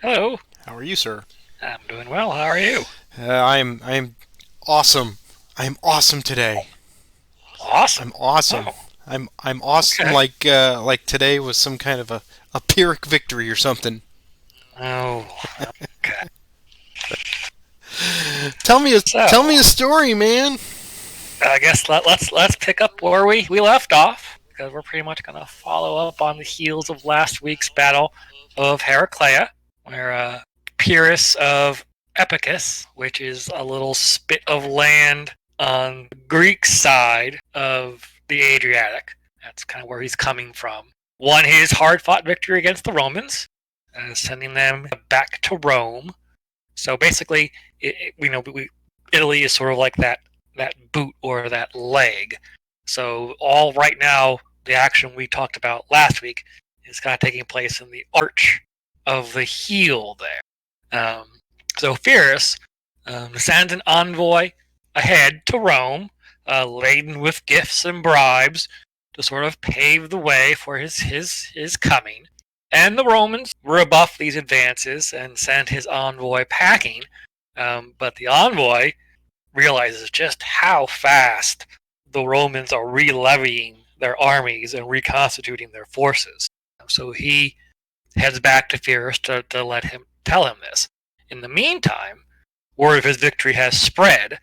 Hello. How are you, sir? I'm doing well. How are you? I'm awesome. I'm awesome today. Awesome. I'm awesome. Oh, I'm awesome okay. like today was some kind of a Pyrrhic victory or something. Oh, okay. Tell me So, a story, man. I guess let's pick up where we left off because we're pretty much going to follow up on the heels of last week's battle of Heraclea, where Pyrrhus of Epicus, which is a little spit of land on the Greek side of the Adriatic, that's kind of where he's coming from, won his hard-fought victory against the Romans, sending them back to Rome. So basically, Italy is sort of like that boot or that leg. So all right now, the action we talked about last week is kind of taking place in the arch of the heel there. So Pyrrhus sends an envoy ahead to Rome, laden with gifts and bribes, to sort of pave the way for his coming. And the Romans rebuff these advances and send his envoy packing. But the envoy realizes just how fast the Romans are re-levying their armies and reconstituting their forces. So he heads back to Pyrrhus to let him tell him this. In the meantime, word of his victory has spread,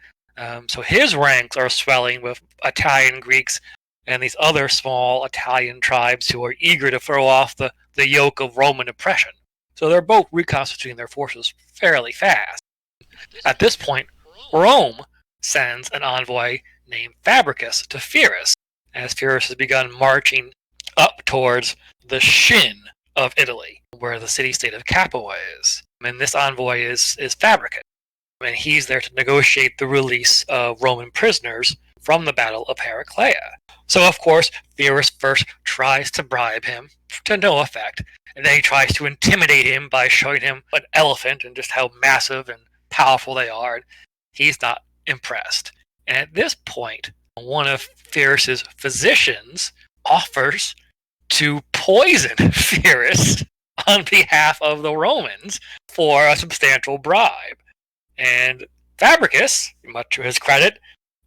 so his ranks are swelling with Italian Greeks and these other small Italian tribes who are eager to throw off the yoke of Roman oppression. So they're both reconstituting their forces fairly fast. At this point, Rome sends an envoy named Fabricus to Pyrrhus, as Pyrrhus has begun marching up towards the Shin of Italy, where the city-state of Capua is. And this envoy is Fabricus, and he's there to negotiate the release of Roman prisoners from the Battle of Heraclea. So, of course, Pyrrhus first tries to bribe him, to no effect, and then he tries to intimidate him by showing him an elephant and just how massive and powerful they are. And he's not impressed. And at this point, one of Pyrrhus's physicians offers to poison Pyrrhus on behalf of the Romans for a substantial bribe. And Fabricus, much to his credit,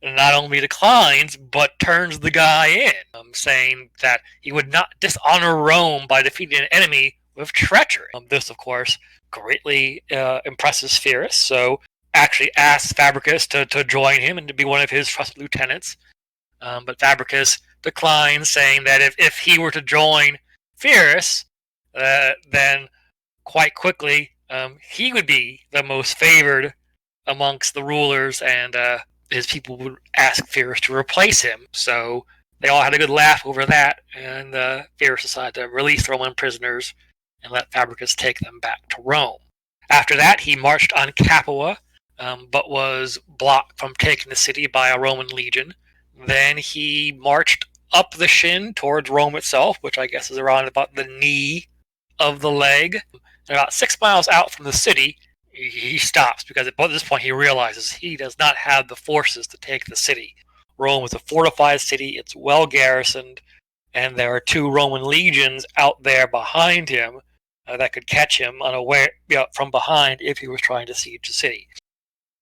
not only declines, but turns the guy in, saying that he would not dishonor Rome by defeating an enemy with treachery. This, of course, greatly impresses Pyrrhus, so actually asks Fabricus to join him and to be one of his trusted lieutenants. But Fabricus declines, saying that if he were to join Pyrrhus, then quite quickly he would be the most favored amongst the rulers, and his people would ask Pyrrhus to replace him. So they all had a good laugh over that, and Pyrrhus decided to release the Roman prisoners and let Fabricus take them back to Rome. After that, he marched on Capua, but was blocked from taking the city by a Roman legion. Then he marched up the Shin towards Rome itself, which I guess is around about the knee of the leg. And about 6 miles out from the city, he stops because at this point he realizes he does not have the forces to take the city. Rome is a fortified city, it's well garrisoned, and there are 2 Roman legions out there behind him that could catch him unaware from behind if he was trying to siege the city.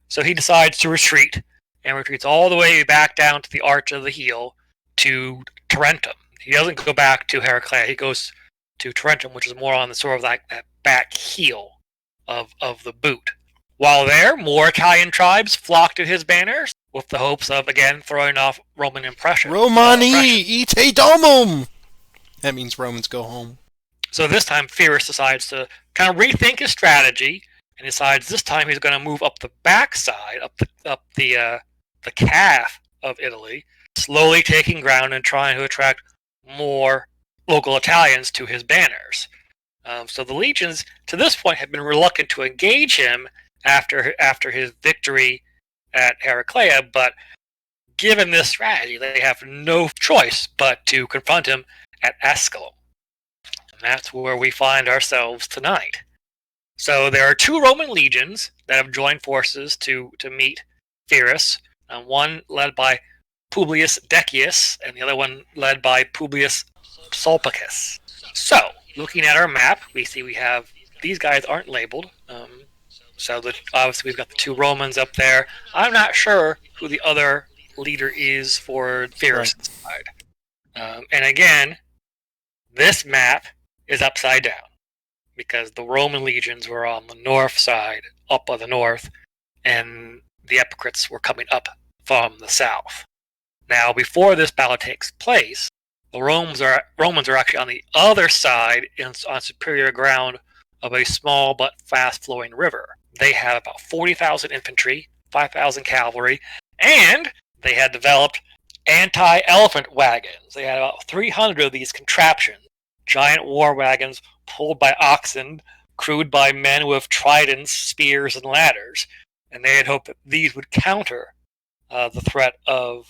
So he decides to retreat, and retreats all the way back down to the arch of the heel to Tarentum. He doesn't go back to Heraclea, he goes to Tarentum, which is more on the sort of like that back heel of the boot. While there, more Italian tribes flock to his banners with the hopes of, again, throwing off Roman Romani oppression. ite domum. That means Romans go home. So this time, Pyrrhus decides to kind of rethink his strategy and decides this time he's going to move up the backside, up the calf of Italy, slowly taking ground and trying to attract more local Italians to his banners. So the legions, to this point, have been reluctant to engage him after his victory at Heraclea, but given this strategy, they have no choice but to confront him at Asculum. And that's where we find ourselves tonight. So there are 2 Roman legions that have joined forces to meet Pyrrhus, one led by Publius Decius, and the other one led by Publius Sulpicius. So, looking at our map, we see we have these guys aren't labeled. So obviously we've got the two Romans up there. I'm not sure who the other leader is for Pyrrhus' side. And again, this map is upside down because the Roman legions were on the north side, up on the north, and the Epicrits were coming up from the south. Now, before this battle takes place, the Romans are actually on the other side on superior ground of a small but fast-flowing river. They have about 40,000 infantry, 5,000 cavalry, and they had developed anti-elephant wagons. They had about 300 of these contraptions, giant war wagons pulled by oxen, crewed by men with tridents, spears, and ladders. And they had hoped that these would counter the threat of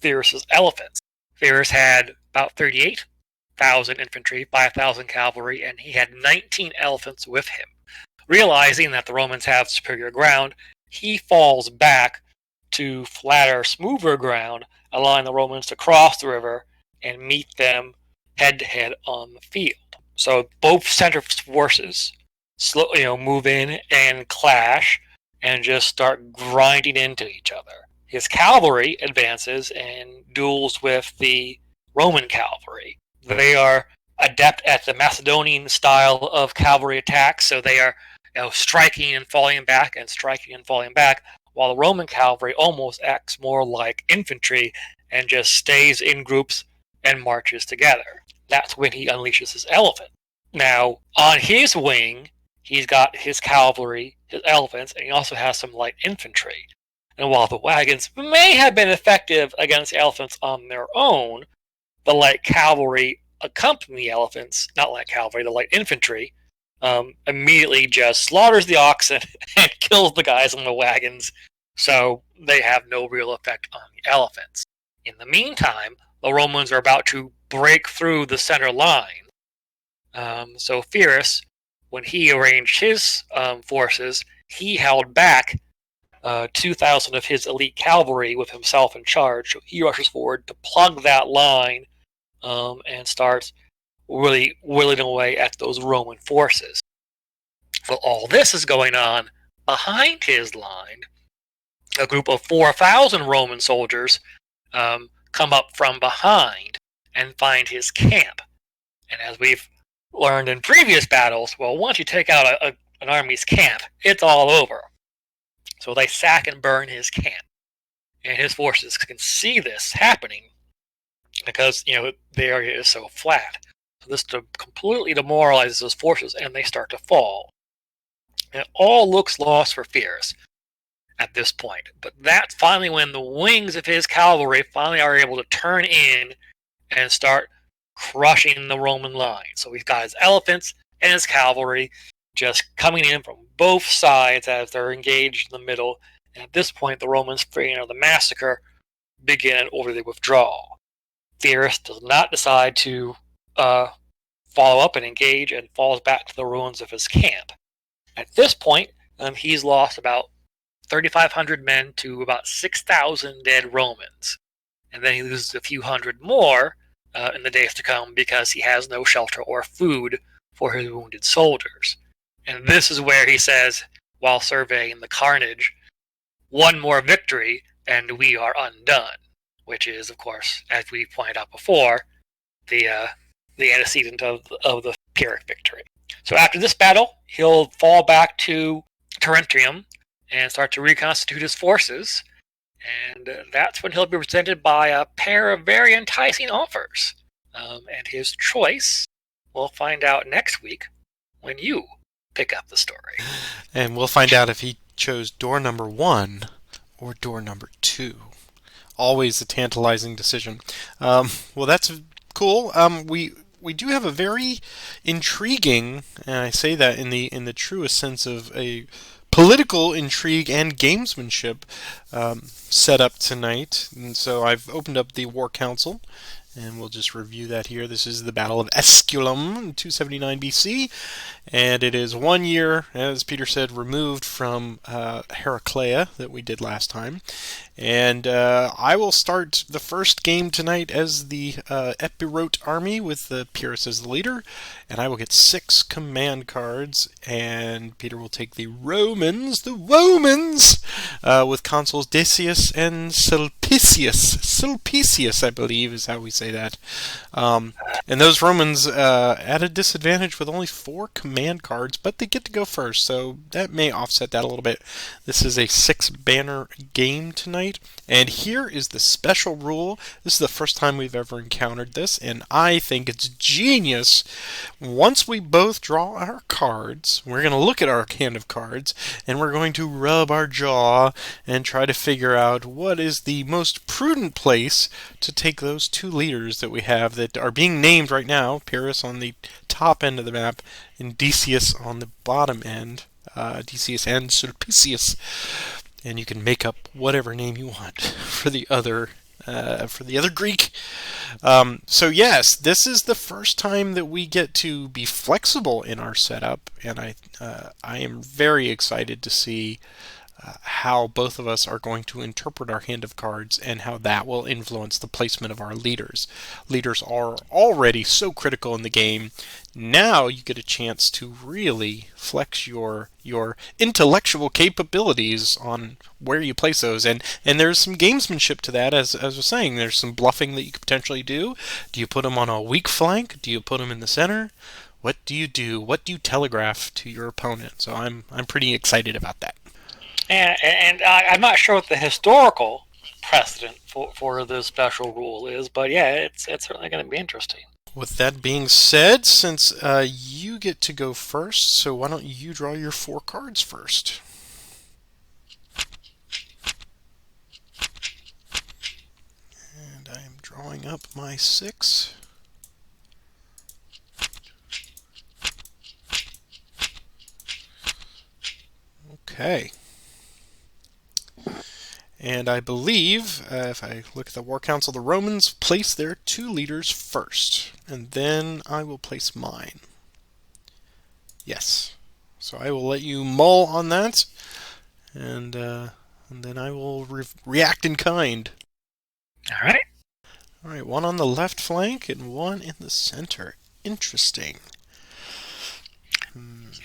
Pyrrhus' elephants. Pyrrhus had about 38,000 infantry, 5,000 cavalry, and he had 19 elephants with him. Realizing that the Romans have superior ground, he falls back to flatter, smoother ground, allowing the Romans to cross the river and meet them head-to-head on the field. So both center forces move in and clash and just start grinding into each other. His cavalry advances and duels with the Roman cavalry. They are adept at the Macedonian style of cavalry attacks, so they are striking and falling back and striking and falling back, while the Roman cavalry almost acts more like infantry and just stays in groups and marches together. That's when he unleashes his elephant. Now, on his wing, he's got his cavalry, his elephants, and he also has some light infantry. And while the wagons may have been effective against the elephants on their own, the light cavalry accompany the elephants, not light cavalry, the light infantry, immediately just slaughters the oxen and kills the guys on the wagons, so they have no real effect on the elephants. In the meantime, the Romans are about to break through the center line. So Pyrrhus, when he arranged his forces, he held back 2,000 of his elite cavalry with himself in charge. So he rushes forward to plug that line and starts really whittling away at those Roman forces. While all this is going on, behind his line, a group of 4,000 Roman soldiers come up from behind and find his camp. And as we've learned in previous battles, well, once you take out an army's camp, it's all over. So they sack and burn his camp. And his forces can see this happening because, the area is so flat. So this completely demoralizes his forces, and they start to fall. And it all looks lost for Pyrrhus at this point. But that's finally when the wings of his cavalry finally are able to turn in and start crushing the Roman line. So we've got his elephants and his cavalry just coming in from both sides as they're engaged in the middle. And at this point, the Romans, fearing the massacre, begin an orderly withdrawal. Pyrrhus does not decide to follow up and engage and falls back to the ruins of his camp. At this point, he's lost about 3,500 men to about 6,000 dead Romans. And then he loses a few hundred more in the days to come because he has no shelter or food for his wounded soldiers. And this is where he says, while surveying the carnage, "One more victory and we are undone," which is, of course, as we pointed out before, the antecedent of the Pyrrhic victory. So after this battle, he'll fall back to Tarentum and start to reconstitute his forces, and that's when he'll be presented by a pair of very enticing offers. And his choice, we'll find out next week when you pick up the story. And we'll find out if he chose door number 1 or door number 2. Always a tantalizing decision. Well, that's cool. We do have a very intriguing, and I say that in the truest sense of a political intrigue and gamesmanship set up tonight. And so I've opened up the War Council, and we'll just review that here. This is the Battle of Asculum, 279 BC, and it is 1 year, as Peter said, removed from Heraclea that we did last time. And I will start the first game tonight as the Epirote army with the Pyrrhus as the leader, and I will get 6 command cards, and Peter will take the Romans, with consuls Decius and Sulpicius, I believe is how we say that. And those Romans at a disadvantage with only 4 command cards, but they get to go first, so that may offset that a little bit. This is a 6-banner game tonight, and here is the special rule. This is the first time we've ever encountered this, and I think it's genius. Once we both draw our cards, we're going to look at our hand of cards, and we're going to rub our jaw and try to figure out what is the most prudent place to take those 2 leaders that we have that are being named right now, Pyrrhus on the top end of the map and Decius on the bottom end, Decius and Sulpicius. And you can make up whatever name you want for the other Greek. So yes, this is the first time that we get to be flexible in our setup, and I am very excited to see how both of us are going to interpret our hand of cards and how that will influence the placement of our leaders. Leaders are already so critical in the game. Now you get a chance to really flex your intellectual capabilities on where you place those, and there's some gamesmanship to that. As I was saying, there's some bluffing that you could potentially do. Do you put them on a weak flank? Do you put them in the center? What do you do? What do you telegraph to your opponent? So I'm pretty excited about that. And I'm not sure what the historical precedent for this special rule is, but yeah, it's certainly going to be interesting. With that being said, since you get to go first, so why don't you draw your 4 cards first? And I am drawing up my 6. Okay. And I believe, if I look at the War Council, the Romans place their 2 leaders first, and then I will place mine. Yes. So I will let you mull on that, and then I will react in kind. All right. All right, 1 on the left flank and 1 in the center. Interesting.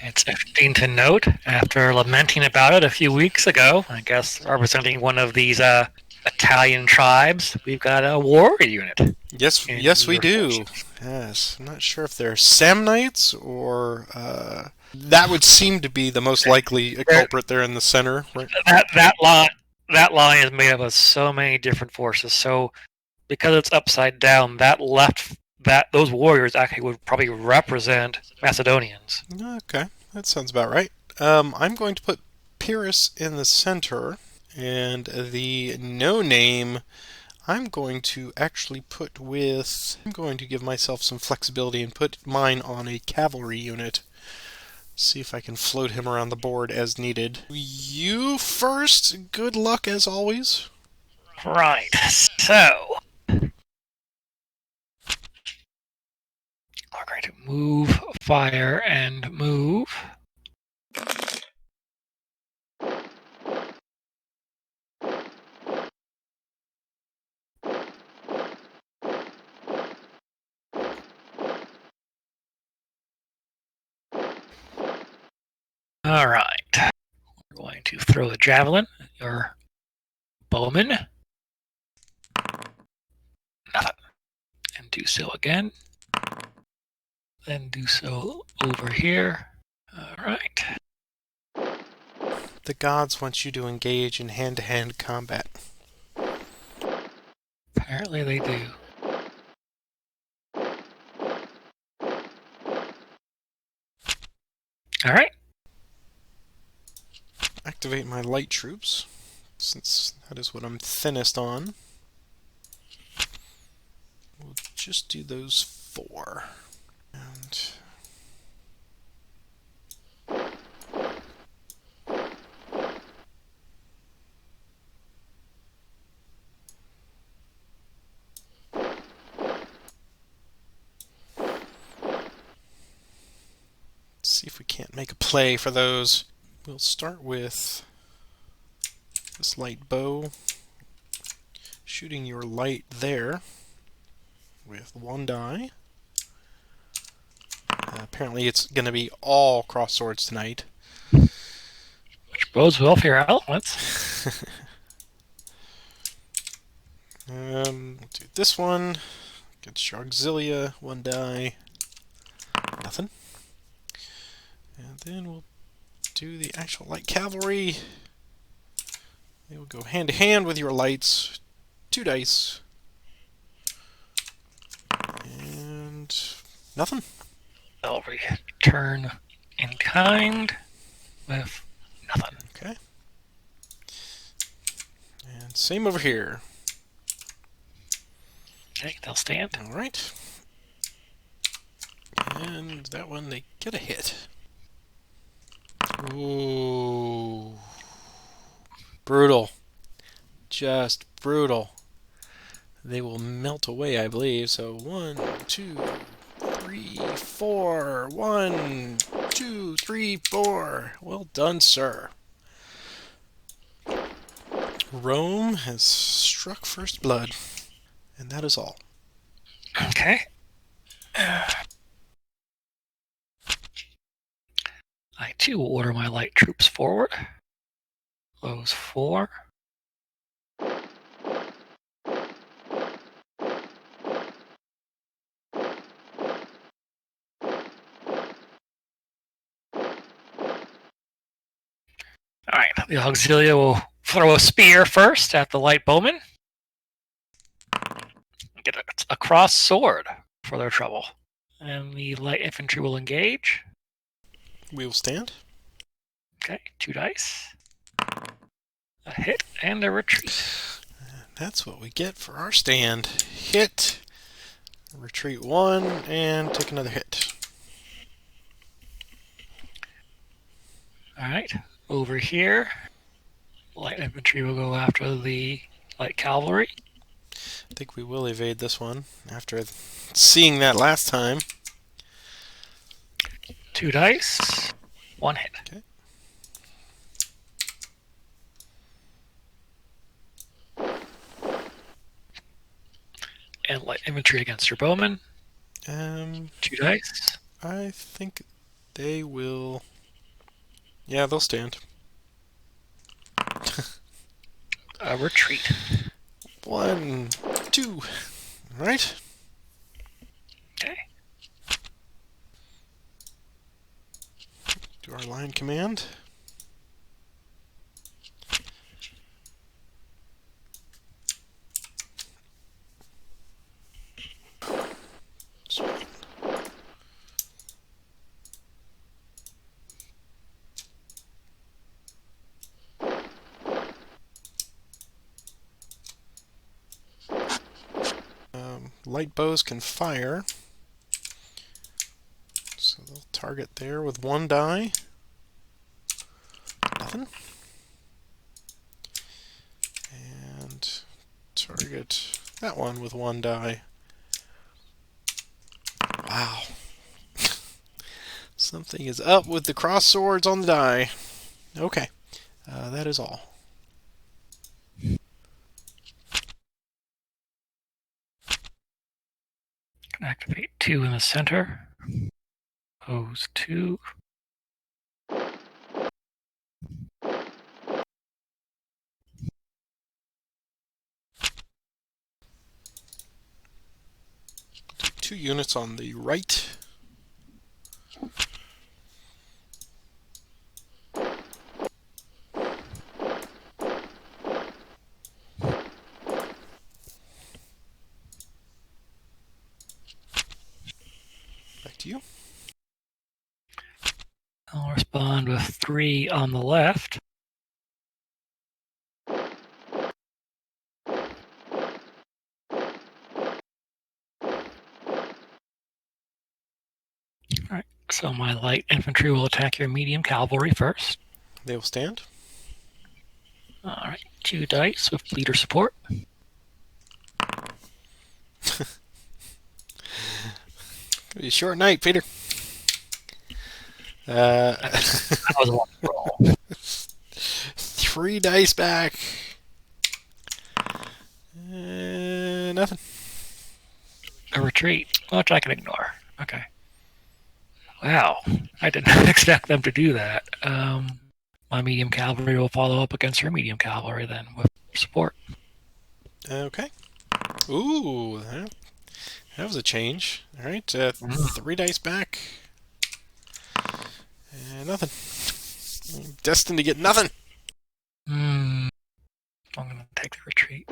It's interesting to note, after lamenting about it a few weeks ago, I guess representing one of these Italian tribes, we've got a warrior unit. Yes, we do. Yes, I'm not sure if they're Samnites or that would seem to be the most likely culprit there in the center. Right? That line is made up of so many different forces. So because it's upside down, those warriors actually would probably represent Macedonians. Okay, that sounds about right. I'm going to put Pyrrhus in the center, and the no-name I'm going to actually put with... I'm going to give myself some flexibility and put mine on a cavalry unit. See if I can float him around the board as needed. You first. Good luck as always. Right, so... we're going to move, fire, and move. All right. We're going to throw a javelin at your bowman. Nothing. And do so again. Then do so over here. All right. The gods want you to engage in hand-to-hand combat. Apparently they do. All right. Activate my light troops, since that is what I'm thinnest on. We'll just do those 4. And see if we can't make a play for those. We'll start with this light bow shooting your light there with 1 die. Apparently it's going to be all cross swords tonight. Which bodes well for your elements. We'll do this one. Against your auxilia, 1 die. Nothing. And then we'll do the actual light cavalry. They will go hand to hand with your lights. 2 dice. And nothing. They'll return in kind with nothing. Okay. And same over here. Okay, they'll stand. Alright. And that one, they get a hit. Ooh. Brutal. Just brutal. They will melt away, I believe. So 1, 2, 3, 4. 1, 2, 3, 4. Well done, sir. Rome has struck first blood. And that is all. Okay. I too will order my light troops forward. Those 4. Alright, the auxilia will throw a spear first at the light bowman. Get a cross sword for their trouble. And the light infantry will engage. We will stand. Okay, 2 dice. A hit and a retreat. And that's what we get for our stand. Hit, retreat 1, and take another hit. Alright, over here, light infantry will go after the light cavalry. I think we will evade this one after seeing that last time. 2 dice, 1 hit. Okay. And light infantry against your bowman. 2 dice. I think they will. Yeah, they'll stand. A retreat. 1, 2. Right? Okay. Do our line command. Light bows can fire, so they'll target there with 1 die. Nothing. And target that one with 1 die. Wow. Something is up with the cross swords on the die. Okay, that is all. Can activate 2 in the center. Pose 2. Two units on the right. Back to you. I'll respond with 3 on the left. Alright, so my light infantry will attack your medium cavalry first. They will stand. Alright, 2 dice with leader support. Gonna be a short night, Peter. That was a long roll. 3 dice back. retreat, which I can ignore. Okay. Wow, I did not expect them to do that. My medium cavalry will follow up against your medium cavalry then with support. Okay. Ooh, that was a change. All right, 3 dice back. And nothing. I'm destined to get nothing. I'm going to take the retreat.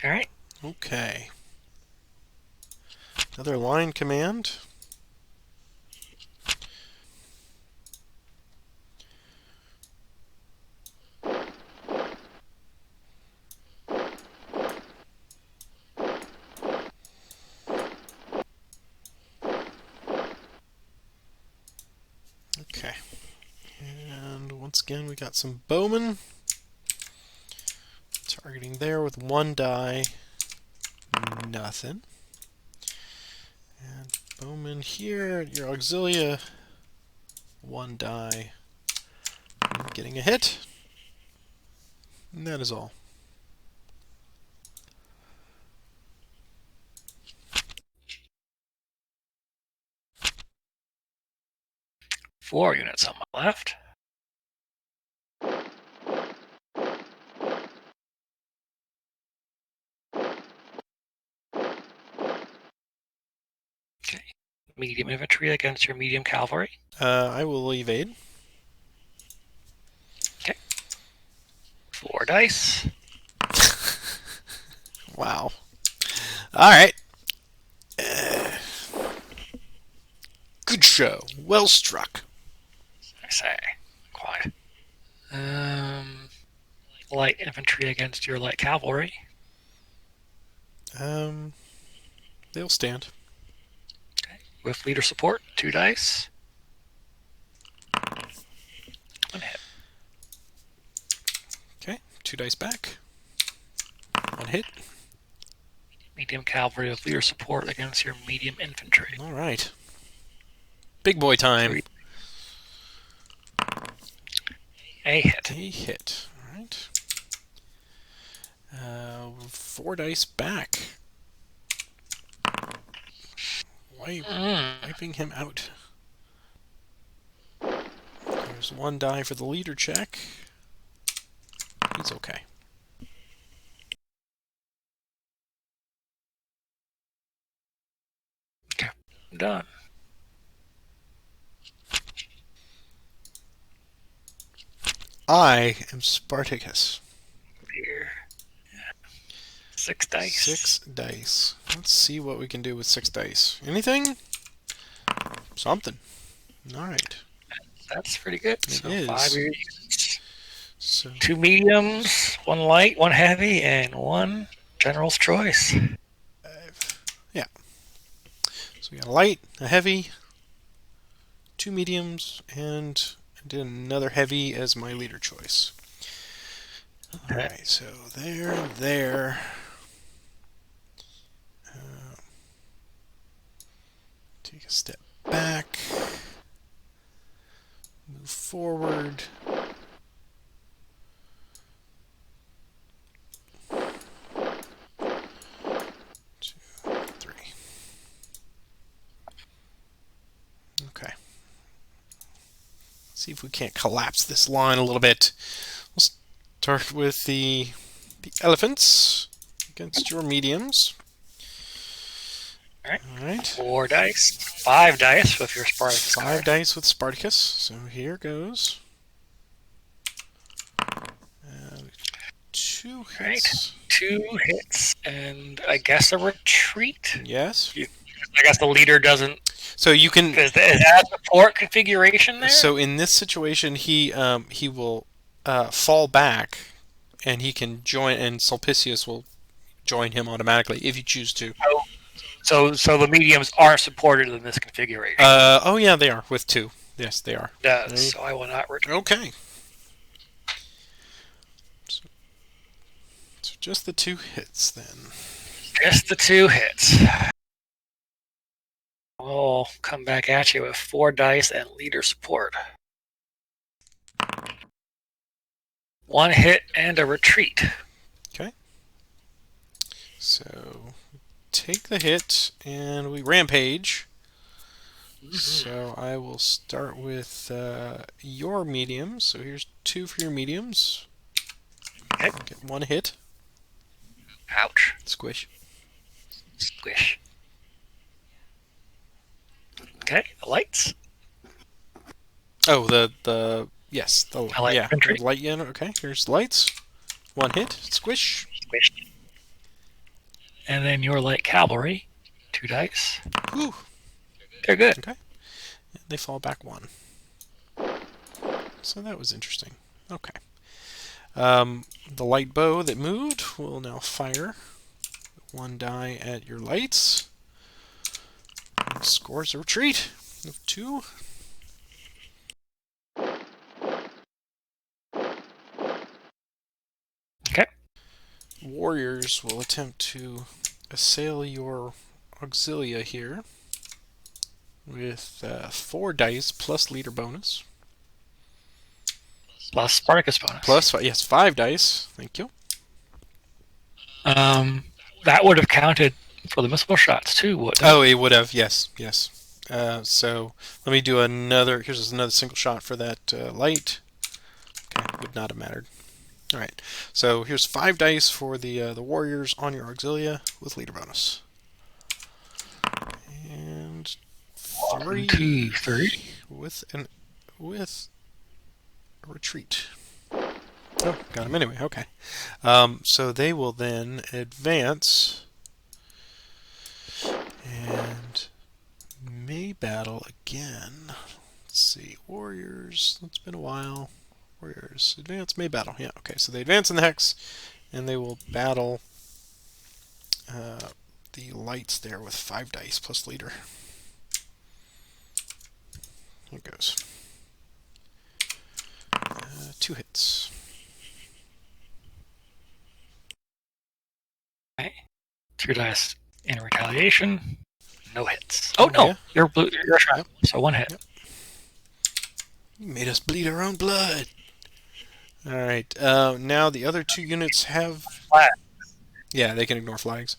All right. Okay. Another line command. Okay. And once again, we got some bowmen. Targeting there with 1 die. Nothing. And bowman here at your auxilia. 1 die. Getting a hit. And that is all. Four units on my left. Okay. Medium infantry against your medium cavalry. I will evade. Okay. 4 dice. Wow. Alright. Good show. Well struck. I say. Quiet. Light infantry against your light cavalry. They'll stand. Okay. With leader support, 2 dice. 1 hit. Okay, 2 dice back. 1 hit. Medium cavalry with leader support against your medium infantry. Alright. Big boy time. 3. A hit. A hit. Alright. 4 dice back. Wiping him out. There's 1 die for the leader check. He's okay. Okay. Done. I am Spartacus. Here. 6 dice. 6 dice. Let's see what we can do with 6 dice. Anything? Something. Alright. That's pretty good. It So is. 5 units. So 2 mediums, 1 light, 1 heavy, and 1 general's choice. 5. Yeah. So we got a light, a heavy, 2 mediums, and I did another heavy as my leader choice. Alright, so there and there. Take a step back. Move forward. Two, 3. Okay. See if we can't collapse this line a little bit. We'll start with the elephants against your mediums. Alright. 4 dice. 5 dice with your Spartacus 5 card. dice with Spartacus. So here goes. 2 hits. Right. 2 hits, and I guess a retreat? Yes. I guess the leader doesn't... So you can... Is that a support configuration there? So in this situation, he will fall back, and he can join, and Sulpicius will join him automatically if you choose to. So the mediums are supported in this configuration. Oh yeah, they are with 2. Yes, they are. So I will not retreat. Okay. So just the 2 hits then. Just the 2 hits. We'll come back at you with 4 dice and leader support. 1 hit and a retreat. So take the hit and we rampage. So I will start with your mediums. So here's 2 for your mediums. Okay. Get 1 hit. Ouch. Squish. Squish. Okay, the lights. Oh, the yes, the light infantry. the light unit. Okay, here's lights. 1 hit. Squish. Squish. And then your light cavalry. 2 dice. Whew. They're good. Okay. They fall back 1. So that was interesting. Okay. The light bow that moved will now fire 1 die at your lights. And scores a retreat of 2. Okay. Warriors will attempt to assail your auxilia here with 4 dice plus leader bonus. Plus Spartacus bonus. Plus, yes, 5 dice. Thank you. That would have counted for the missile shots too, wouldn't it? Oh, it would have. Yes, yes. So let me do another. Here's another single shot for that light. Okay, would not have mattered. All right. So here's 5 dice for the warriors on your auxilia with leader bonus. And 3, 1, 2, 3 with a retreat. Oh, got him anyway. Okay. So they will then advance and may battle again. Let's see. Warriors. It's been a while. Warriors. Advance. May battle. Yeah, okay. So they advance in the hex and they will battle the lights there with 5 dice plus leader. Here goes. 2 hits. Okay. 2 dice in retaliation. No hits. Oh no, yeah. you're blue. You're sharp. Yep. So 1 hit. Yep. You made us bleed our own blood. All right. Now the other 2 units have. Flag. Yeah, they can ignore flags.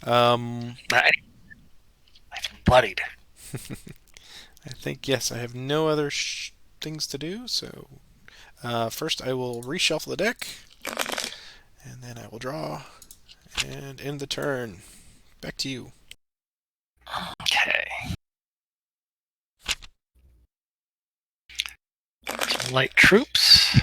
I've been bloodied. I think yes. I have no other things to do. So first I will reshuffle the deck, and then I will draw and end the turn. Back to you. Okay. Some light troops.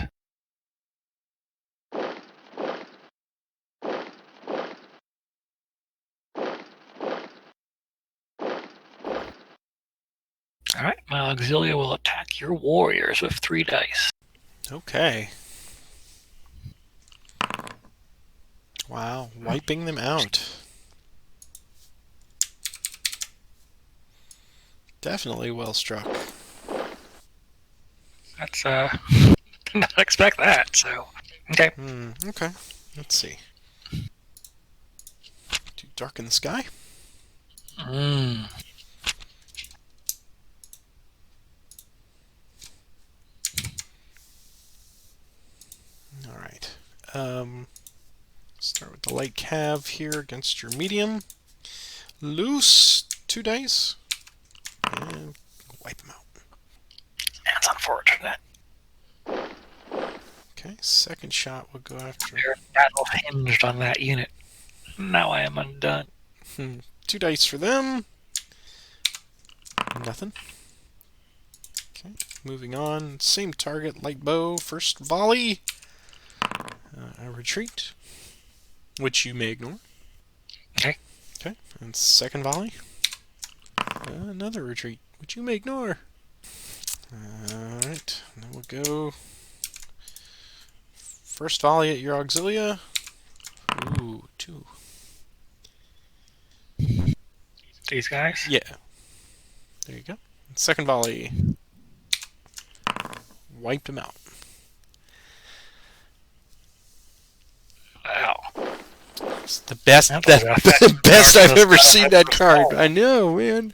Alright, my auxilia will attack your warriors with 3 dice. Okay. Wow, wiping them out. Definitely well struck. That's, did not expect that, so. Okay. Okay, let's see. Too dark in the sky? Alright. Start with the light cav here against your medium. Loose 2 dice. And wipe them out. That's unfortunate. Okay, second shot will go after. Your battle hinged on that unit. Now I am undone. 2 dice for them. Nothing. Okay, moving on. Same target, light bow. First volley. A retreat, which you may ignore. Okay. Okay, and second volley. Another retreat, which you may ignore. Alright, then we'll go. First volley at your auxilia. Ooh, 2. These guys? Yeah. There you go. Second volley. Wiped him out. Wow. It's the best, the best I've ever seen that card. I know, man.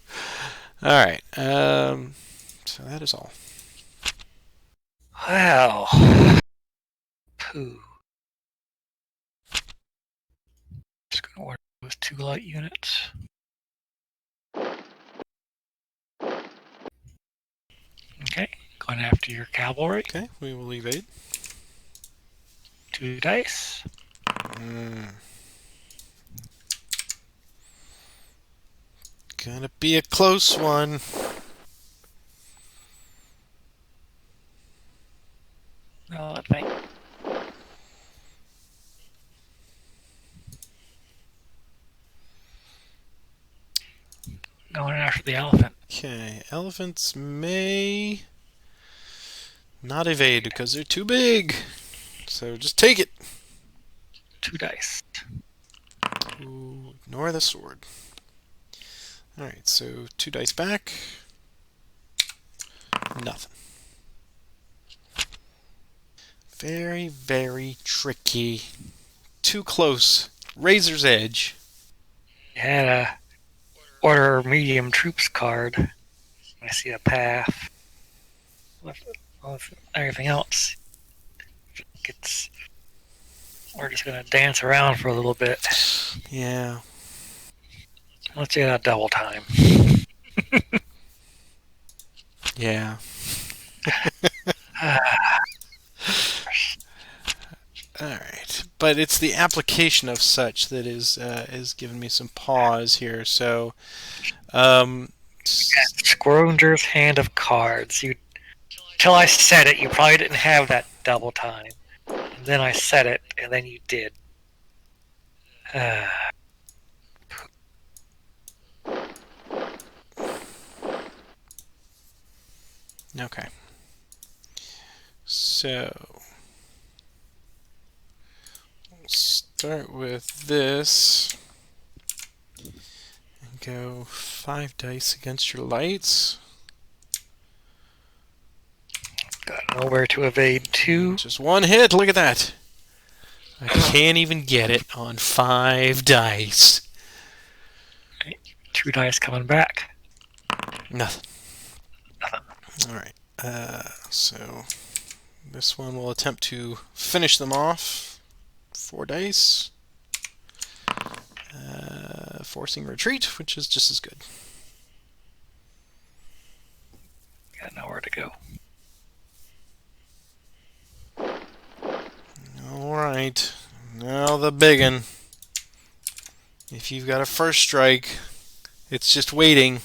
All right. So that is all. Wow. Pooh. Just gonna order 2 light units. Okay, going after your cavalry. Okay, we will evade. 2 dice. Gonna be a close one. No, I think. Going after the elephant. Okay, elephants may not evade because they're too big. So just take it. 2 dice. Ooh, ignore the sword. Alright, so 2 dice back. Nothing. Very, very tricky. Too close. Razor's edge. You had a order medium troops card. I see a path. With everything else, we're just gonna dance around for a little bit. Yeah. Let's do that double time. Yeah. Alright. But it's the application of such that is giving me some pause here. So, Scrounger's Hand of Cards. Till I said it, you probably didn't have that double time. And then I said it, and then you did. Okay. So, we'll start with this. And go 5 dice against your lights. Got nowhere to evade 2. Just 1 hit, look at that. I can't even get it on 5 dice. 2 dice coming back. Nothing. Alright, so this one will attempt to finish them off. 4 dice. Forcing retreat, which is just as good. Got nowhere to go. Alright, now the big one. If you've got a first strike, it's just waiting.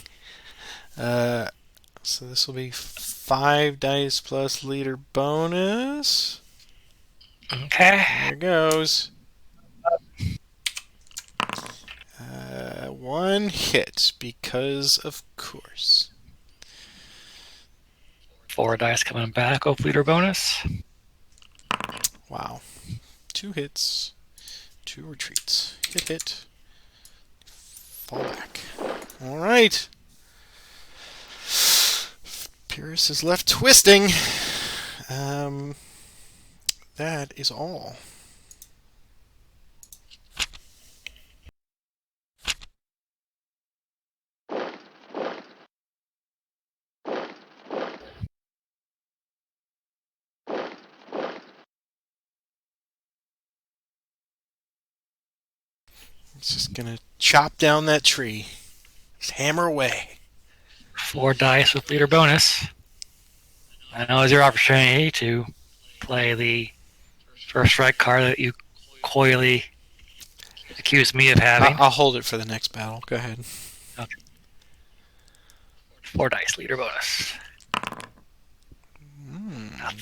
So this will be 5 dice plus leader bonus. Okay. There goes. 1 hit, because of course. 4 dice coming back of leader bonus. Wow. 2 hits, 2 retreats. Hit, hit. Fall back. Alright. Pyrrhus is left twisting. That is all. It's just gonna chop down that tree. Just hammer away. 4 dice with leader bonus. I know it's your opportunity to play the first strike card that you coyly accused me of having. I'll hold it for the next battle. Go ahead. Okay. 4 dice leader bonus.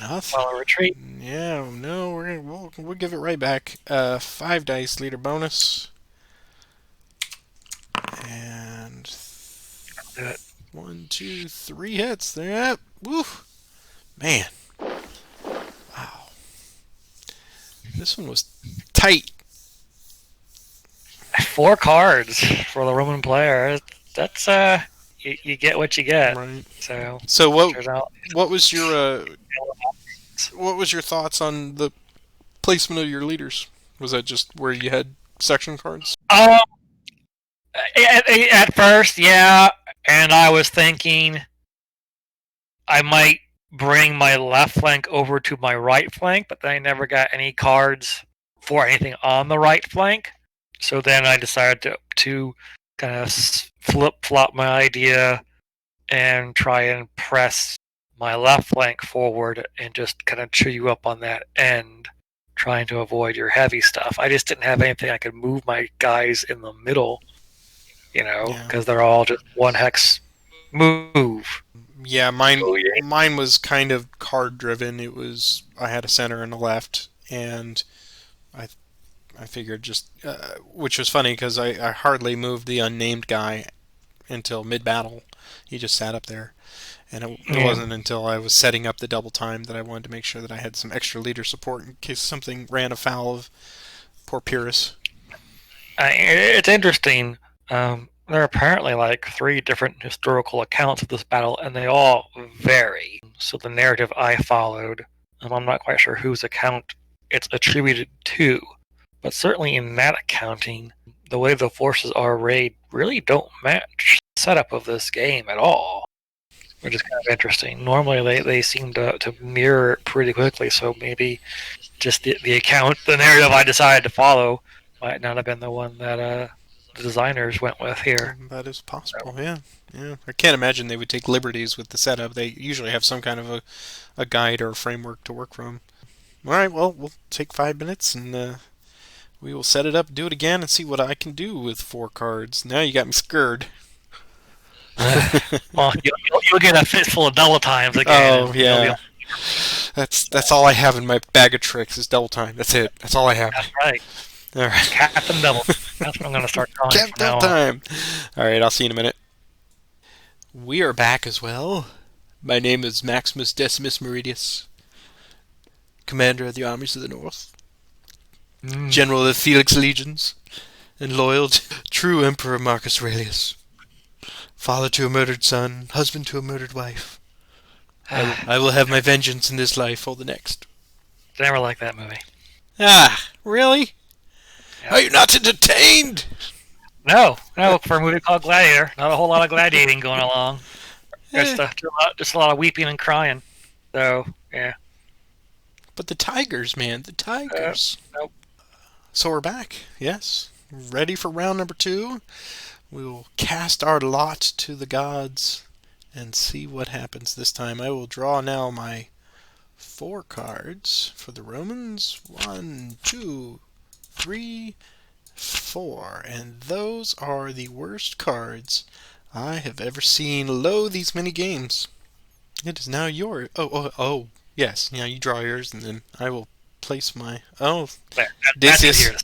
Nothing. Well, a retreat. Yeah, no, we'll give it right back. 5 dice leader bonus. And Do it. 1, 2, 3 hits. There. Woo. Man. Wow. This one was tight. 4 cards for the Roman player. That's you get what you get. Right. So what was your thoughts on the placement of your leaders? Was that just where you had section cards? At first, yeah, and I was thinking I might bring my left flank over to my right flank, but then I never got any cards for anything on the right flank. So then I decided to kind of flip-flop my idea and try and press my left flank forward and just kind of chew you up on that end, trying to avoid your heavy stuff. I just didn't have anything I could move my guys in the middle, because they're all just one hex move. Yeah, mine was kind of card driven. I had a center and a left, and I I figured just which was funny because I hardly moved the unnamed guy until mid battle. He just sat up there. And it wasn't until I was setting up the double time that I wanted to make sure that I had some extra leader support in case something ran afoul of poor Pyrrhus. It's interesting. There are apparently like 3 different historical accounts of this battle, and they all vary. So the narrative I followed, I'm not quite sure whose account it's attributed to, but certainly in that accounting, the way the forces are arrayed really don't match the setup of this game at all. Which is kind of interesting. Normally, they seem to mirror it pretty quickly, so maybe just the narrative I decided to follow might not have been the one that the designers went with here. That is possible, yeah. I can't imagine they would take liberties with the setup. They usually have some kind of a guide or a framework to work from. All right, well, we'll take 5 minutes, and we will set it up, do it again, and see what I can do with 4 cards. Now you got me scared. Well, you'll get a fistful of double times again. Oh, yeah. That's all I have in my bag of tricks is double time. That's it. That's all I have. That's right. All right. Captain Double. That's what I'm going to start calling Captain Double Time. All right, I'll see you in a minute. We are back as well. My name is Maximus Decimus Meridius, Commander of the Armies of the North, General of the Felix Legions, and loyal true Emperor Marcus Aurelius. Father to a murdered son, husband to a murdered wife. I will have my vengeance in this life or the next. Never liked that movie. Ah, really? Yep. Are you not entertained? No, for a movie called Gladiator, not a whole lot of gladiating going along. Just a lot of weeping and crying. So, yeah. But the tigers, man, the tigers. Nope. So we're back, yes. Ready for round number 2. We will cast our lot to the gods and see what happens this time. I will draw now my 4 cards for the Romans. 1, 2, 3, 4. And those are the worst cards I have ever seen. Lo, these many games. It is now yours. Oh, yes. Yeah, you draw yours, and then I will place my... Oh, Decius.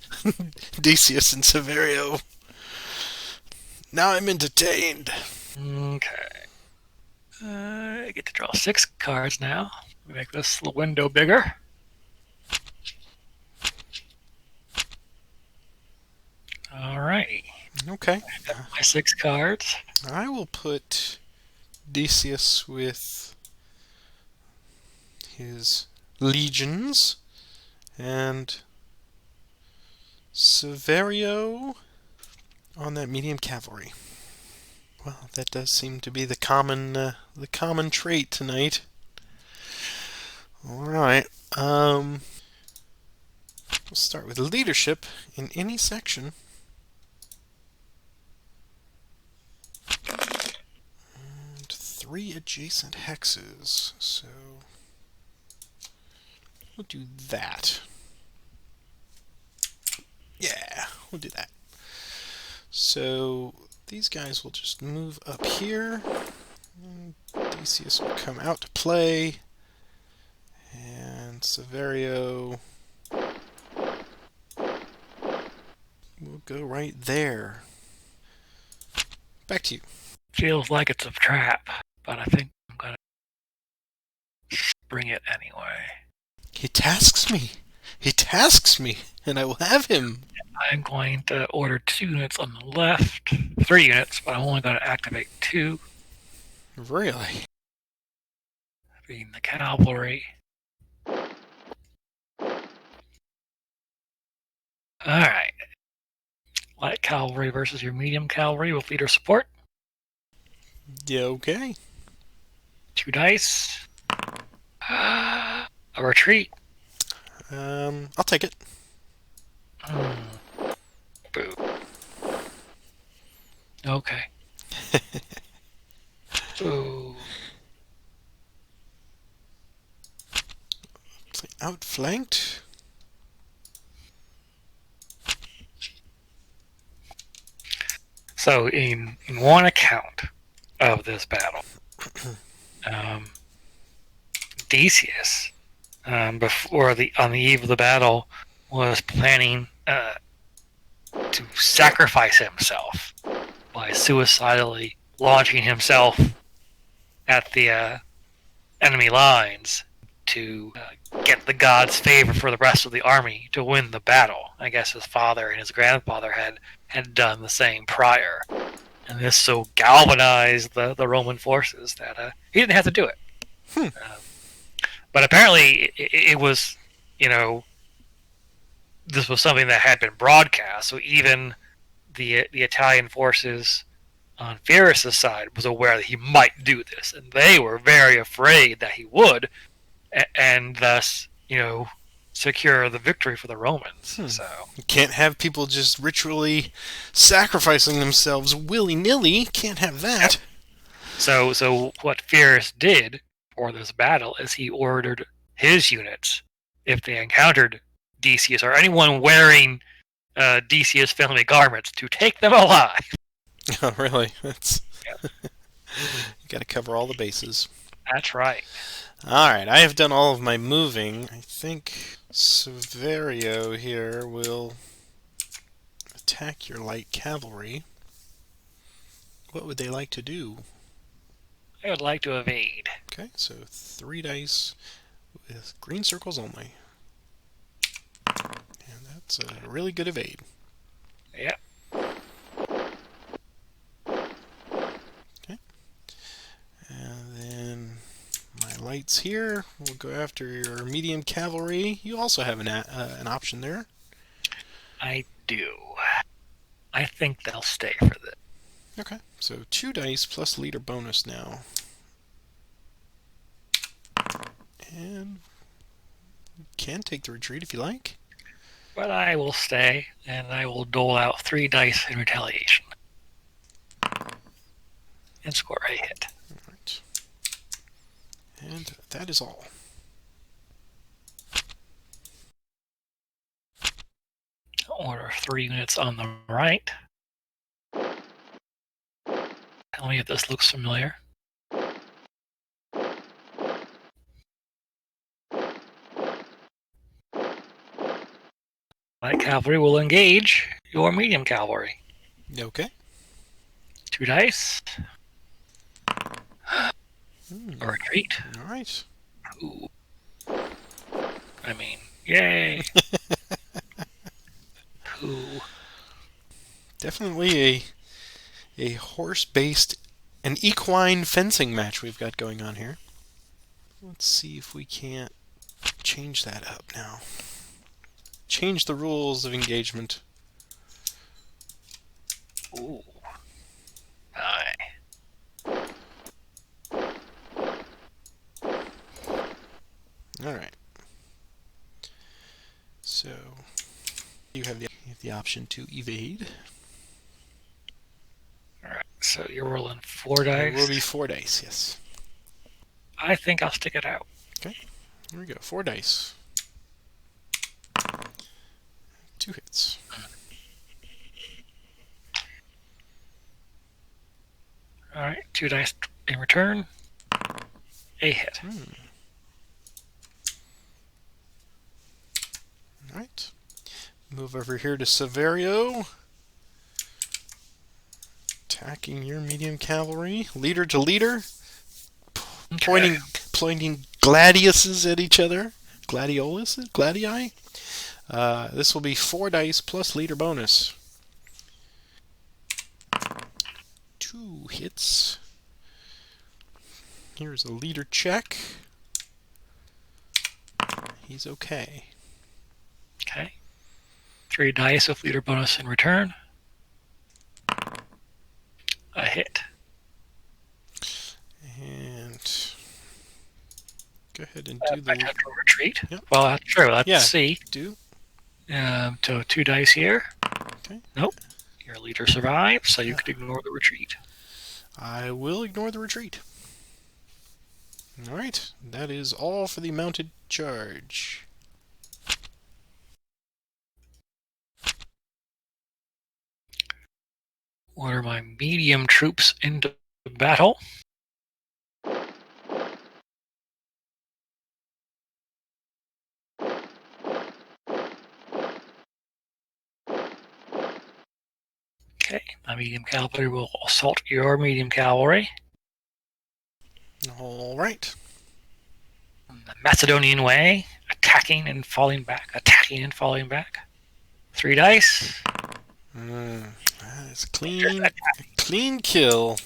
Decius and Severio. Now I'm entertained. Okay. I get to draw 6 cards now. Make this little window bigger. Alrighty. Okay. My 6 cards. I will put Decius with his legions and Severio on that medium cavalry. Well, that does seem to be the common trait tonight. All right. We'll start with leadership in any section. And 3 adjacent hexes. So we'll do that. Yeah, we'll do that. So these guys will just move up here. And Decius will come out to play. And Severio will go right there. Back to you. Feels like it's a trap, but I think I'm going to bring it anyway. He tasks me, and I will have him. I'm going to order 2 units on the left, 3 units, but I'm only going to activate 2. Really? Being the cavalry. Alright. Light cavalry versus your medium cavalry with leader support. Yeah, okay. 2 dice. A retreat. I'll take it. Boo. Okay. So Outflanked. So in one account of this battle, um, Decius, before the on the eve of the battle, was planning to sacrifice himself by suicidally launching himself at the enemy lines to get the gods' favor for the rest of the army to win the battle. I guess his father and his grandfather had done the same prior. And this so galvanized the Roman forces that he didn't have to do it. But apparently, it was, you know, this was something that had been broadcast. So even the Italian forces on Pyrrhus' side was aware that he might do this, and they were very afraid that he would, and thus, secure the victory for the Romans. So You can't have people just ritually sacrificing themselves willy-nilly. Can't have that. So what Pyrrhus did for this battle is he ordered his units, if they encountered Decius or anyone wearing Decius family garments, to take them alive. Oh, really? That's Yeah. you got to cover all the bases. That's right. All right, I have done all of my moving. I think Severio here will attack your light cavalry. What would they like to do? I would like to evade. Okay, so 3 dice with green circles only. And that's a really good evade. Yeah. Okay. And then my lights here will go after your medium cavalry. You also have an option there. I do. I think they'll stay for this. Okay, so 2 dice plus leader bonus now. And you can take the retreat if you like. But I will stay, and I will dole out 3 dice in retaliation. And score a hit. Alright. And that is all. Order 3 units on the right. Tell me if this looks familiar. Light cavalry will engage your medium cavalry. Okay. 2 dice. A retreat. Alright. Ooh. I mean, yay. Ooh. Definitely a horse-based, an equine fencing match we've got going on here. Let's see if we can't change that up now. Change the rules of engagement. Ooh. Aye. Alright. So, you have the option to evade. Alright, so you're rolling 4 dice. It will be 4 dice, yes. I think I'll stick it out. Okay, here we go. 4 dice. 2 hits. Alright, 2 dice in return. A hit. Alright. Move over here to Severio. Attacking your medium cavalry. Leader to leader. Okay. Pointing gladiuses at each other. Gladioluses? Gladii? This will be 4 dice plus leader bonus. 2 hits. Here's a leader check. He's okay. Okay. 3 dice with leader bonus in return. A hit. And go ahead and do Potential retreat. Yep. Well, that's true. Let's Yeah. see. do. So 2 dice here. Okay. Nope. Your leader survives, so you can ignore the retreat. I will ignore the retreat. Alright, that is all for the mounted charge. Order my medium troops into battle. Okay, my medium cavalry will assault your medium cavalry. Alright. The Macedonian way, attacking and falling back, attacking and falling back. 3 dice. That's a clean kill.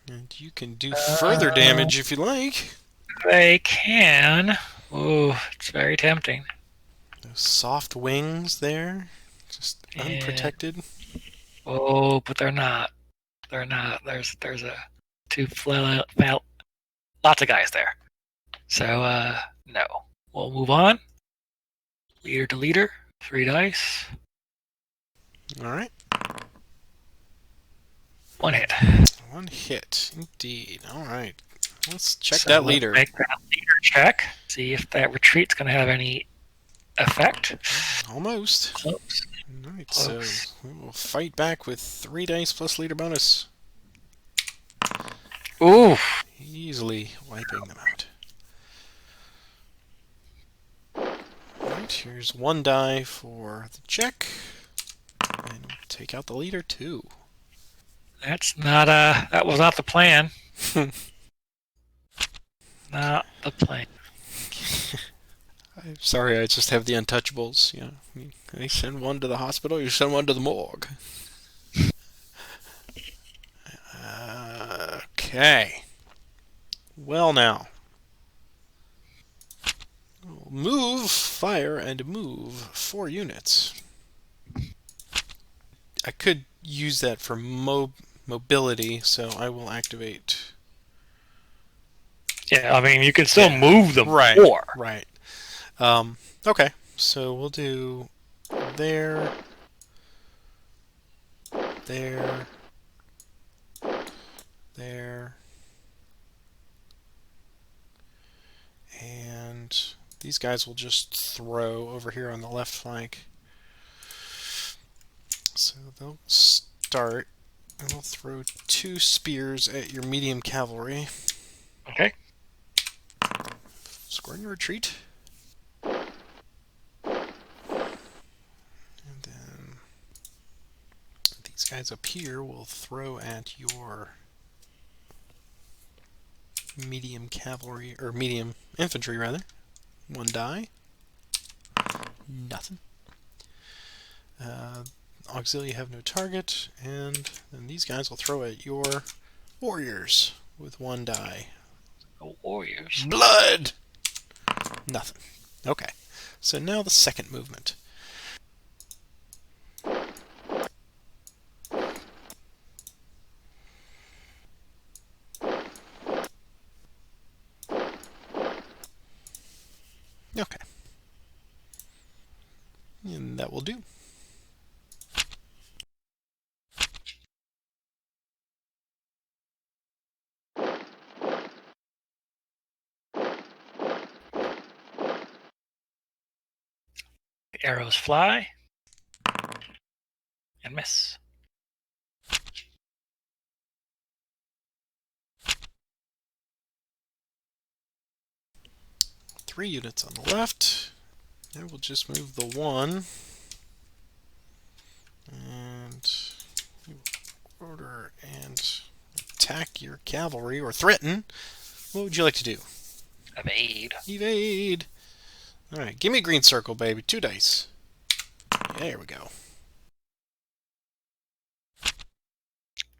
And you can do further damage if you like. They can. Ooh, it's very tempting. Those soft wings there, just unprotected. Oh, but they're not. They're not. There's a lots of guys there. So no. We'll move on. Leader to leader. 3 dice. Alright. 1 hit. 1 hit, indeed. Alright. Let's check that leader. Make that leader check. See if that retreat's going to have any effect. Almost. Close. Alright, so we will fight back with 3 dice plus leader bonus. Ooh. Easily wiping them out. Alright, here's 1 die for the check. And we'll take out the leader too. That's not that was not the plan. Not the plan. I'm sorry, I just have the untouchables. You know, I send one to the hospital, you send one to the morgue. Okay. Well now. Move, fire, and move 4 units. I could use that for mobility, so I will activate. Yeah, I mean, you can still move them. Right. 4. Right. Okay, so we'll do there, there, there, and these guys will just throw over here on the left flank. So they'll start, and they'll throw 2 spears at your medium cavalry. Okay. Square your retreat. And then these guys up here will throw at your medium cavalry, or medium infantry rather. 1 die. Nothing. Auxilia have no target, and then these guys will throw at your warriors with 1 die. Warriors. Blood! Nothing. Okay. So now the second movement. Okay. And that will do. The arrows fly and miss. Three units on the left. I will just move the 1. And order and attack your cavalry, or threaten. What would you like to do? Evade. Evade. Alright, give me a green circle, baby. 2 dice. There we go.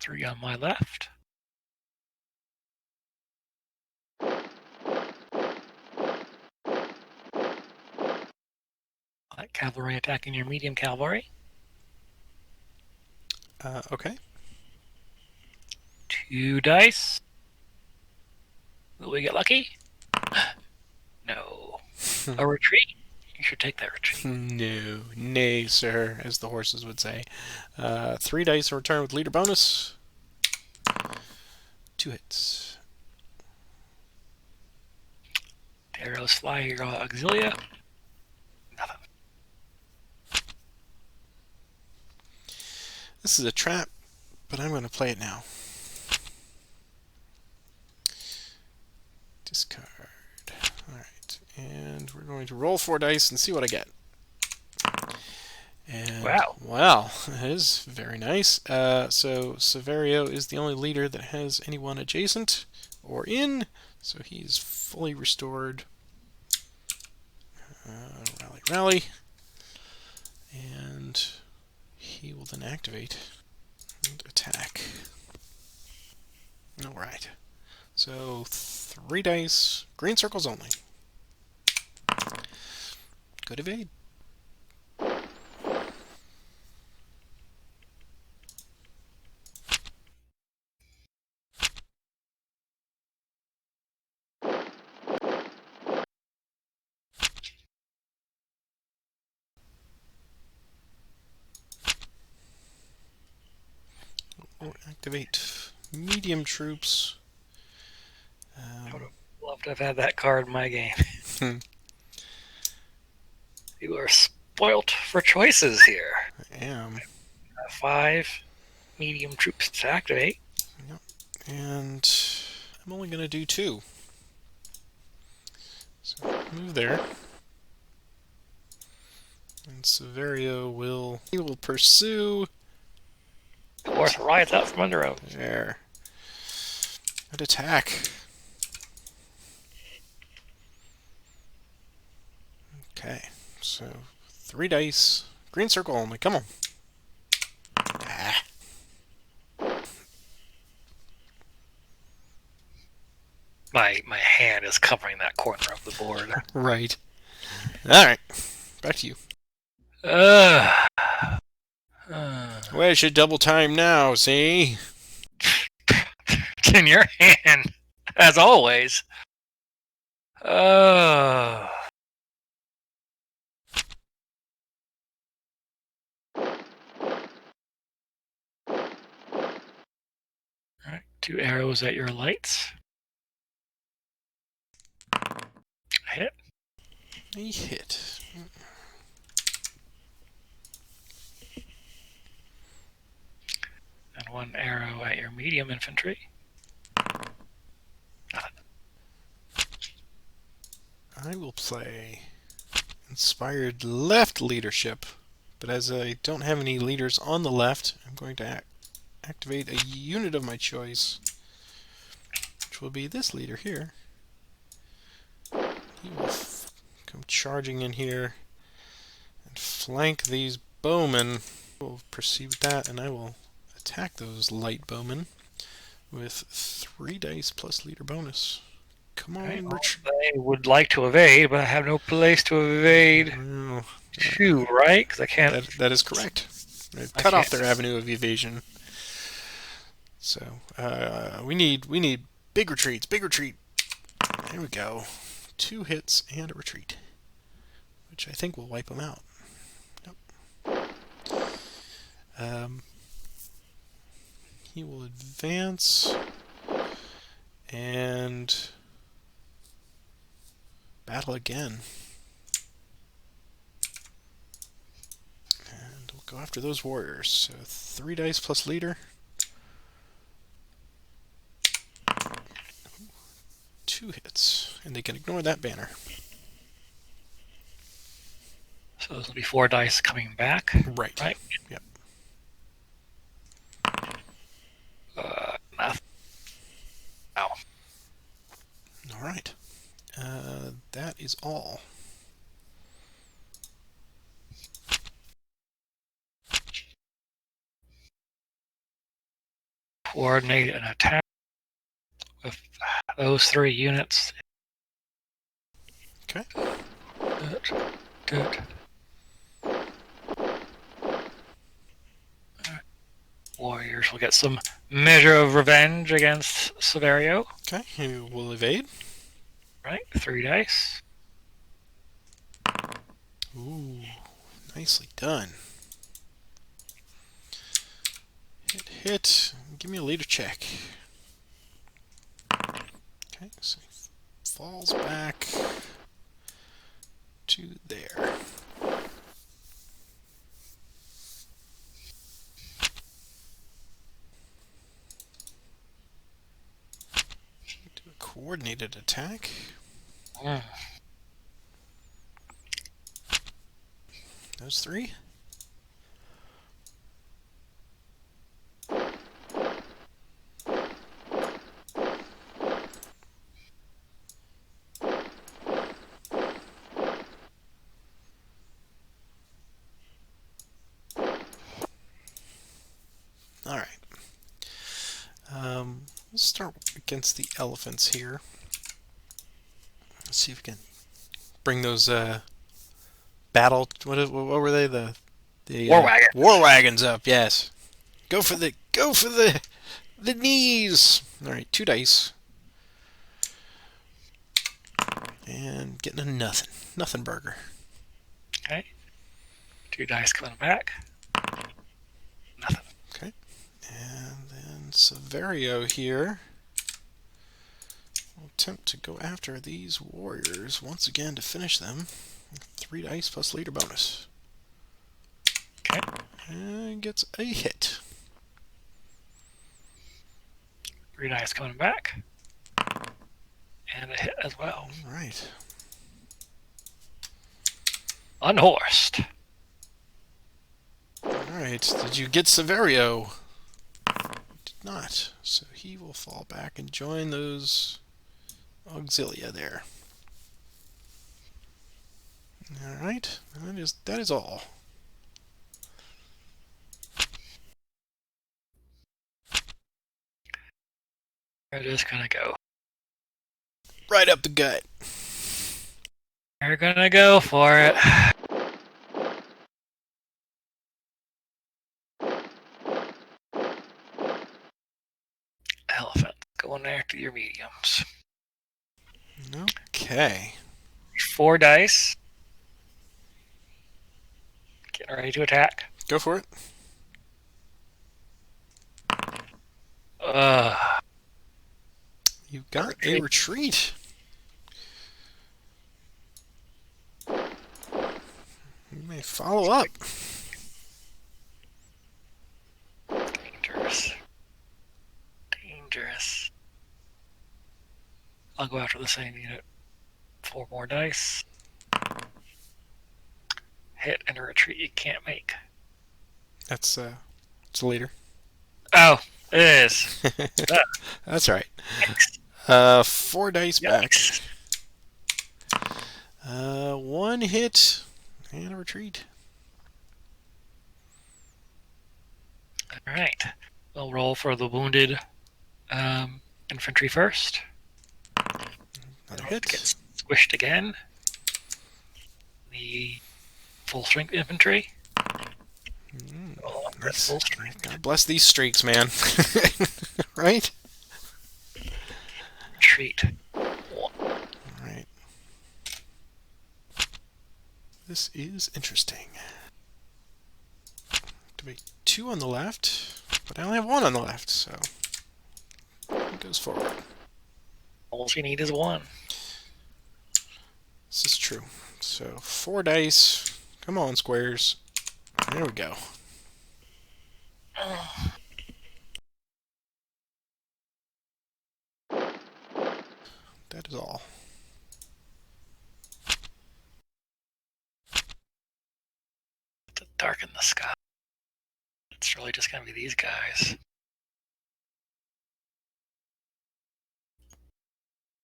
3 on my left. Light cavalry attacking your medium cavalry. Okay. 2 dice. Will we get lucky? No. A retreat? You should take that retreat. No, nay, sir, as the horses would say. 3 dice in return with leader bonus. 2 hits. The arrows fly your auxilia. Nothing. This is a trap, but I'm going to play it now. Discard. Alright, and we're going to roll 4 dice and see what I get. And, wow, that is very nice. So Severio is the only leader that has anyone adjacent or in, so he's fully restored. Rally, rally. And he will then activate and attack. Alright. So 3 dice, green circles only. Good evade. Or activate medium troops. I would have loved to have had that card in my game. You are spoilt for choices here. I am. 5 medium troops to activate. Yep. And I'm only going to do 2. So move there. And Severio will pursue. Horse rides out from under him. There. Good attack. Okay, so 3 dice, green circle only. Come on. Ah. My hand is covering that corner of the board. Right. All right. Back to you. Well, I should double time now, see? In your hand, as always. Alright, 2 arrows at your lights. Hit. A hit. And 1 arrow at your medium infantry. Nothing. I will play Inspired Left Leadership, but as I don't have any leaders on the left, I'm going to activate a unit of my choice, which will be this leader here. He will come charging in here and flank these bowmen. We'll proceed with that, and I will attack those light bowmen with 3 dice plus leader bonus. Come on, Richard. I would like to evade, but I have no place to evade. Oh, 2, right? Because I can't. That is correct. Cut off their avenue of evasion. So we need big retreats. Big retreat. There we go. 2 hits and a retreat, which I think will wipe them out. Nope. He will advance and battle again. And we'll go after those warriors. So 3 dice plus leader. 2 hits. And they can ignore that banner. So those will be 4 dice coming back. Right. Right? Yep. Nothing. Ow. Alright. That is all. Coordinate an attack with those 3 units. Okay. Good. Warriors will get some measure of revenge against Severio. Okay, he will evade. Right, 3 dice. Ooh, nicely done. Hit, hit. Give me a leader check. Okay, so he falls back to there. Do a coordinated attack. Mm. Those three. All right. Let's start against the elephants here. Let's see if we can bring those battle. What were they? The War wagon. war wagons up. Yes. Go for the knees. All right, 2 dice. And getting a nothing burger. Okay. 2 dice coming back. Nothing. Okay. And then Severio here will attempt to go after these warriors once again to finish them. 3 dice plus leader bonus. Okay. And gets a hit. 3 dice coming back. And a hit as well. All right. Unhorsed. Alright, did you get Severio? Did not. So he will fall back and join those auxilia there. Alright, that is all. We're just gonna go. Right up the gut. We're gonna go for it. Elephant. Going after your mediums. Okay. 4 dice. Getting ready to attack. Go for it. You've got a retreat. You may follow up. Dangerous. Dangerous. I'll go after the same unit. 4 more dice. Hit and a retreat you can't make. That's it's a leader. Oh, it is. That's right. 4 dice back. 1 hit and a retreat. Alright. We'll roll for the wounded infantry first. Another hit. Gets squished again. The full strength infantry. Nice. Full strength. God bless these streaks, man. Right? Retreat. Alright. This is interesting. Activate 2 on the left, but I only have 1 on the left, so it goes forward. All you need is 1. This is true. So 4 dice. Come on, squares. There we go. That is all. To darken the sky. It's really just going to be these guys.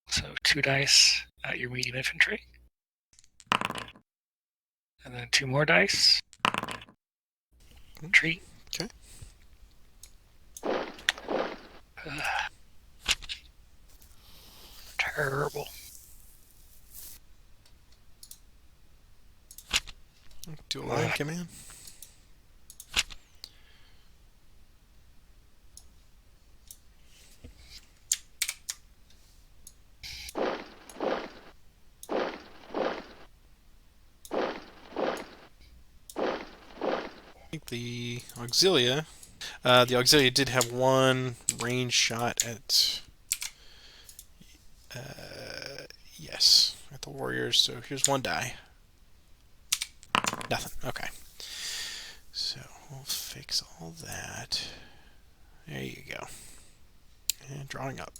So 2 dice at your medium infantry. And then 2 more dice. Retreat. Okay. Terrible. Do a line command. the Auxilia. The Auxilia did have one range shot at, yes, at the Warriors. So here's one die. Nothing. Okay. So we'll fix all that. There you go. And drawing up.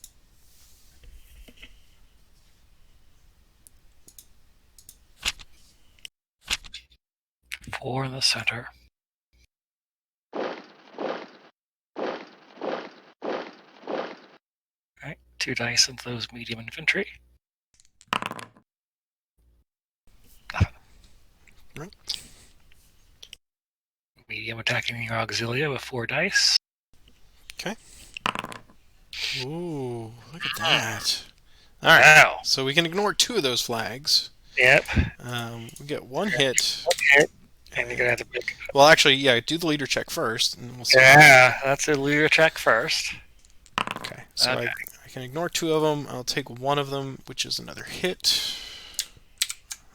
4 in the center. Alright, 2 dice into those medium infantry. Nothing. Right. Medium attacking your Auxilia with 4 dice. Okay. Ooh, look at that. Alright, Wow. so we can ignore 2 of those flags. Yep. We get 1 hit. And you're gonna have to pick. Well, actually, yeah, do the leader check first, and we'll see. Yeah, that's a leader check first. Okay, so Okay. I can ignore 2 of them. I'll take 1 of them, which is another hit.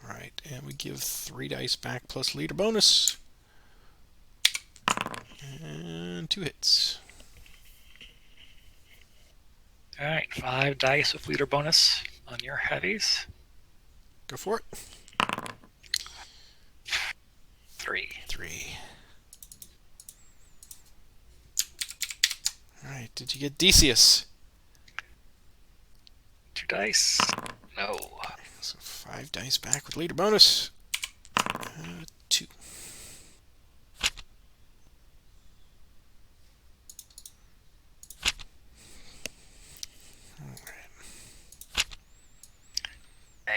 Right, and we give 3 dice back plus leader bonus. And 2 hits. Alright, 5 dice with leader bonus on your heavies. Go for it. 3. 3. Alright, did you get Decius? 2 dice. No. So 5 dice back with leader bonus. 2.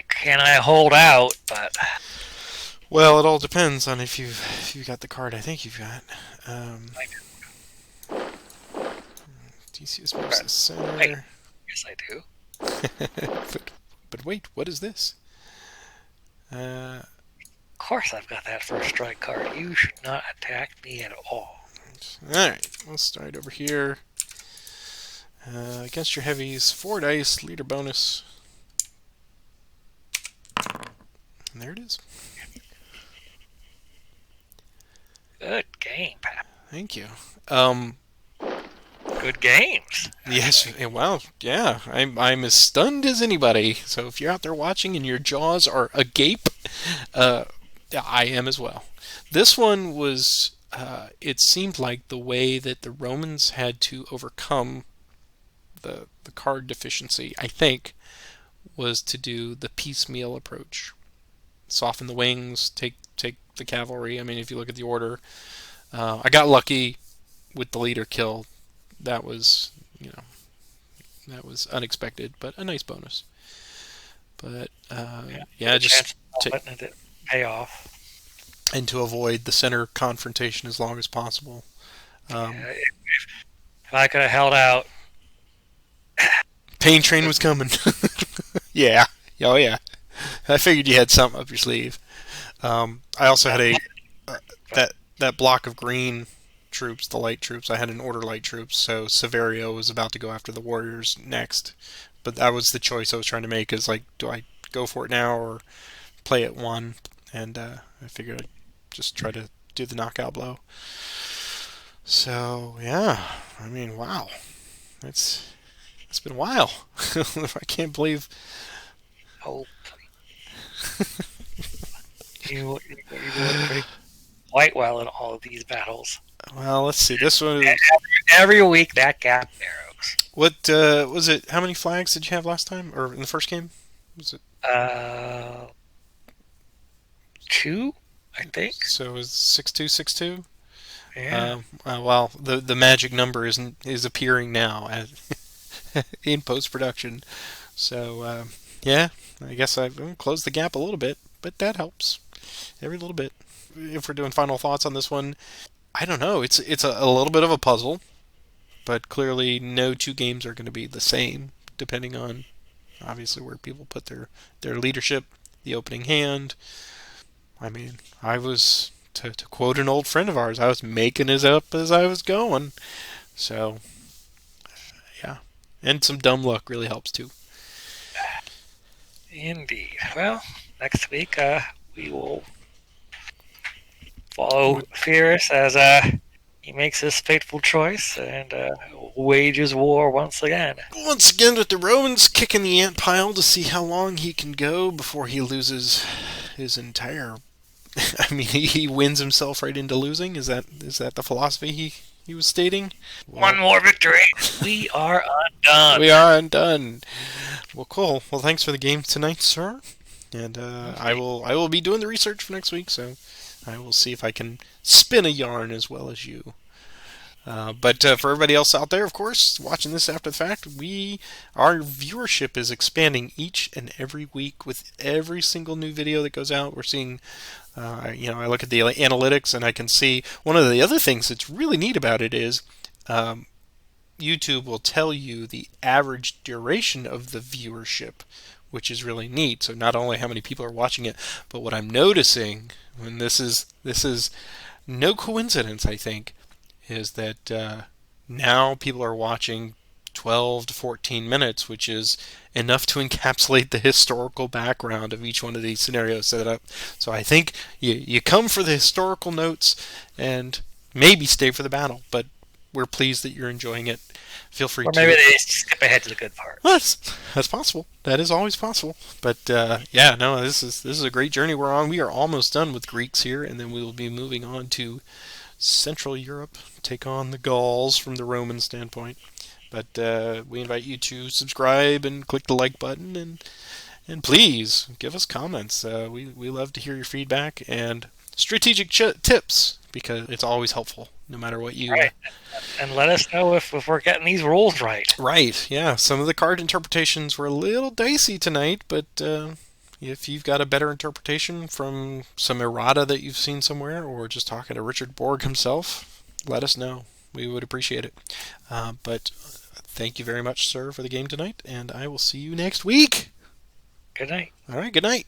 Can I hold out? But Well, it all depends on if you got the card I think you've got. Decius moves the center. yes, I do. but wait, what is this? Of course, I've got that first strike card. You should not attack me at all. Alright, we'll start over here. Against your heavies, 4 dice, leader bonus. And there it is. Good game, Pat. Thank you. Good games. Yes, well, yeah, I'm as stunned as anybody. So if you're out there watching and your jaws are agape, I am as well. This one was, it seemed like the way that the Romans had to overcome the card deficiency, I think, was to do the piecemeal approach. Soften the wings, take the cavalry. I mean, if you look at the order, I got lucky with the leader kill. That was, that was unexpected, but a nice bonus. But just to pay off, and to avoid the center confrontation as long as possible. If I could have held out, Pain train was coming. Yeah, oh yeah. I figured you had something up your sleeve. I also had that block of green troops, the light troops. I had an order light troops, so Severio was about to go after the warriors next. But that was the choice I was trying to make, is like, do I go for it now or play it 1? And I figured I'd just try to do the knockout blow. So, yeah. I mean, wow. It's been a while. I can't believe... Oh, you would quite well in all of these battles. Well, let's see. This one... Every week, that gap narrows. What was it? How many flags did you have last time? Or in the first game? Was it... 2, I think. So it was 6-2, 6-2? Yeah. Well, the magic number is appearing now in post-production. So, yeah, I guess I've closed the gap a little bit, but that helps. Every little bit. If we're doing final thoughts on this one, I don't know. It's a little bit of a puzzle, but clearly no 2 games are going to be the same, depending on, obviously, where people put their leadership, the opening hand. I mean, I was, to quote an old friend of ours, I was making it up as I was going. So, yeah. And some dumb luck really helps, too. Indeed. Well, next week we will follow Pyrrhus as he makes his fateful choice and wages war once again. Once again, with the Romans kicking the ant pile to see how long he can go before he loses his entire. I mean, he wins himself right into losing. Is that the philosophy he was stating? Well, one more victory. We are undone. We are undone. Well, cool. Well, thanks for the game tonight, sir. And I will be doing the research for next week, so I will see if I can spin a yarn as well as you. But for everybody else out there, of course, watching this after the fact, our viewership is expanding each and every week with every single new video that goes out. We're seeing, I look at the analytics and I can see one of the other things that's really neat about it is YouTube will tell you the average duration of the viewership, which is really neat. So not only how many people are watching it, but what I'm noticing, and this is no coincidence, I think, is that now people are watching 12 to 14 minutes, which is enough to encapsulate the historical background of each one of these scenarios set up. So I think you come for the historical notes and maybe stay for the battle, but we're pleased that you're enjoying it. Feel free to... Or maybe they skip ahead to the good part. Well, that's possible. That is always possible. But this is a great journey we're on. We are almost done with Greeks here, and then we will be moving on to Central Europe, take on the Gauls from the Roman standpoint. But we invite you to subscribe and click the like button, and please give us comments. We love to hear your feedback and strategic tips, because it's always helpful, no matter what you... Right. And let us know if we're getting these rules right. Right, yeah. Some of the card interpretations were a little dicey tonight, but if you've got a better interpretation from some errata that you've seen somewhere, or just talking to Richard Borg himself, let us know. We would appreciate it. But thank you very much, sir, for the game tonight, and I will see you next week. Good night. All right, good night.